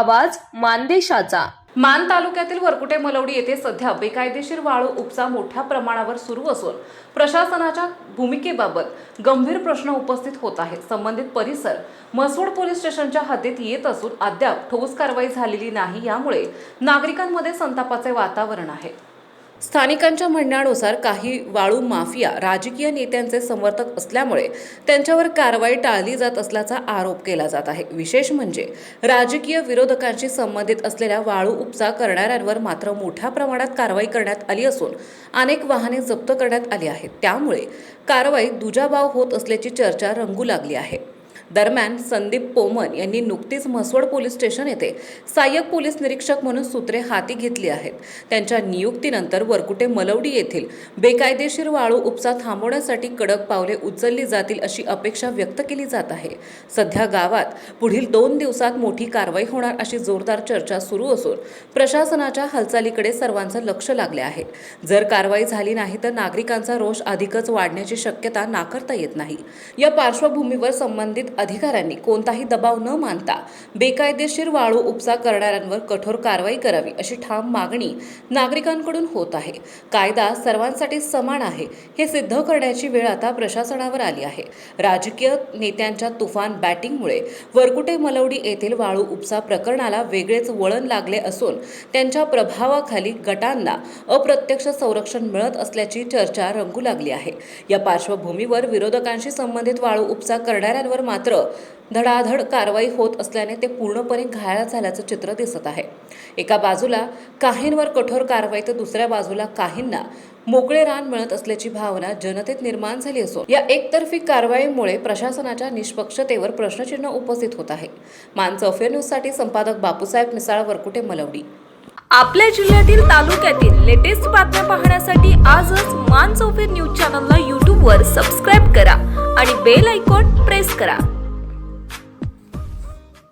आवाज मानदेशाचा। मान तालुक्यातील वरकुटे मलवडी येथे सध्या बेकायदेशीर वाळू उपसा मोठ्या प्रमाणावर सुरू असून प्रशासनाच्या भूमिकेबाबत गंभीर प्रश्न उपस्थित होत आहे। संबंधित परिसर म्हसवड पोलीस स्टेशनच्या हद्दीत येत असून अद्याप ठोस कारवाई झालेली नाही, यामुळे नागरिकांमध्ये संतापाचे वातावरण आहे। स्थानिकांच्या म्हणण्यानुसार काही वाळू माफिया राजकीय नेत्यांचे समर्थक असल्यामुळे त्यांच्यावर कारवाई टाळली जात असल्याचा आरोप केला जात आहे। विशेष म्हणजे राजकीय विरोधकांशी संबंधित असलेल्या वाळू उपसा करणाऱ्यांवर मात्र मोठ्या प्रमाणात कारवाई करण्यात आली असून अनेक वाहने जप्त करण्यात आली आहेत। त्यामुळे कारवाईत दुजाभाव होत असल्याची चर्चा रंगू लागली आहे। दरम्यान संदीप पोमन यांनी नुकतीच म्हसवड पोलीस स्टेशन येथे सहाय्यक पोलीस निरीक्षक म्हणून सूत्रे हाती घेतली आहेत। त्यांच्या नियुक्तीनंतर वरकुटे मलवडी येथील बेकायदेशीर वाळू उपसा थांबवण्यासाठी कडक पावले उचलली जातील अशी अपेक्षा व्यक्त केली जात आहे। सध्या गावात पुढील 2 दिवसात मोठी कारवाई होणार अशी जोरदार चर्चा सुरू असून प्रशासनाच्या हालचालीकडे सर्वांचं लक्ष लागले आहे। जर कारवाई झाली नाही तर नागरिकांचा रोष अधिकच वाढण्याची शक्यता नाकारता येत नाही। या पार्श्वभूमीवर संबंधित अधिकाऱ्यांनी कोणताही दबाव न मानता बेकायदेशीर वाळू उपसा करणाऱ्यांवर कठोर कारवाई करावी अशी ठाम मागणी नागरिकांकडून होत आहे। कायदा सर्वांसाठी समान आहे हे सिद्ध करण्याची वेळ आता प्रशासनावर आली आहे। राजकीय नेत्यांच्या तुफान बॅटिंगमुळे वरकुटे मलवडी येथील वाळू उपसा प्रकरणाला वेगळेच वळण लागले असून त्यांच्या प्रभावाखाली गटांना अप्रत्यक्ष संरक्षण मिळत असल्याची चर्चा रंगू लागली आहे। या पार्श्वभूमीवर विरोधकांशी संबंधित वाळू उपसा करणाऱ्यांवर मात्र धडाधड कारवाई होत असल्याने ते पूर्णपणे घायाळ झाल्याचं चित्र दिसत आहे। एका बाजूला काहींवर कठोर कारवाई तर दुसऱ्या बाजूला काहींना मोकळे रान मिळत असल्याची भावना जनतेत निर्माण झाली असून या एकतर्फी कारवाईमुळे प्रशासनाच्या निष्पक्षतेवर प्रश्नचिन्ह उपस्थित होत आहे। मान चौफेर न्यूजसाठी संपादक बापूसाहेब मिसाळ, वरकुटे मलवडी। आपल्या जिल्ह्यातील तालुक्यातील लेटेस्ट बातम्या पाहण्यासाठी आजच मान चौफेर न्यूज चॅनलला YouTube वर सबस्क्राईब करा आणि बेल आयकॉन प्रेस करा।